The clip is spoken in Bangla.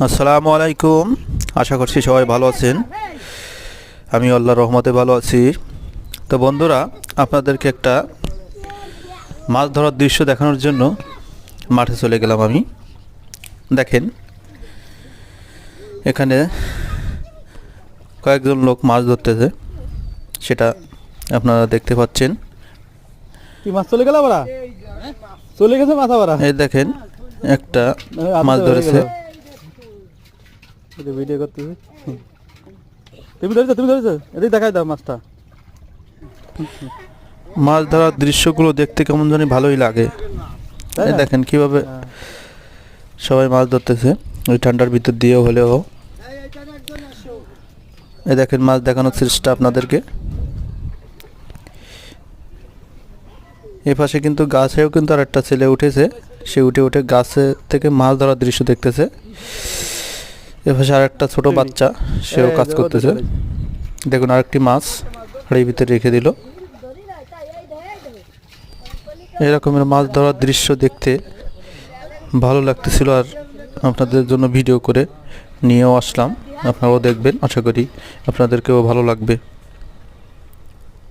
আসসালামু আলাইকুম। আশা করছি সবাই ভালো আছেন। আমি আল্লাহর রহমতে ভালো আছি। তো বন্ধুরা, আপনাদেরকে একটা মাছ ধরার দৃশ্য দেখানোর জন্য মাঠে চলে গেলাম আমি। দেখেন, এখানে কয়েকজন লোক মাছ ধরতেছে, সেটা আপনারা দেখতে পাচ্ছেন। কি মাছ চলে গেল আবার? চলে গেছে মাছ আবার। এই দেখেন, একটা মাছ ধরেছে। ভিডিও করতেছি। তুমি ধরেছো এদিকে দেখাই দাও মাছটা। মাছ ধরার দৃশ্যগুলো দেখতে কেমন জানি ভালোই লাগে। এই দেখেন কিভাবে সবাই মাছ ধরতেছে ওই ঠান্ডার ভিতর দিয়েও হলেও। এই দেখেন মাছ দেখানোর চেষ্টা আপনাদেরকে। এ পাশে কিন্তু গাছেও কিন্তু আর একটা ছেলে উঠেছে, সে উঠে উঠে গাছে থেকে মাছ ধরার দৃশ্য দেখতেছে। এ পাশে আর একটা ছোট বাচ্চা, সেও কাজ করতেছে। দেখুন আরেকটি মাছ হাড়ির ভিতরে রেখে দিল। এরকমের মাছ ধরার দৃশ্য দেখতে ভালো লাগতেছিল, আর আপনাদের জন্য ভিডিও করে নিয়েও আসলাম। আপনারাও দেখবেন, আশা করি আপনাদেরকেও ভালো লাগবে।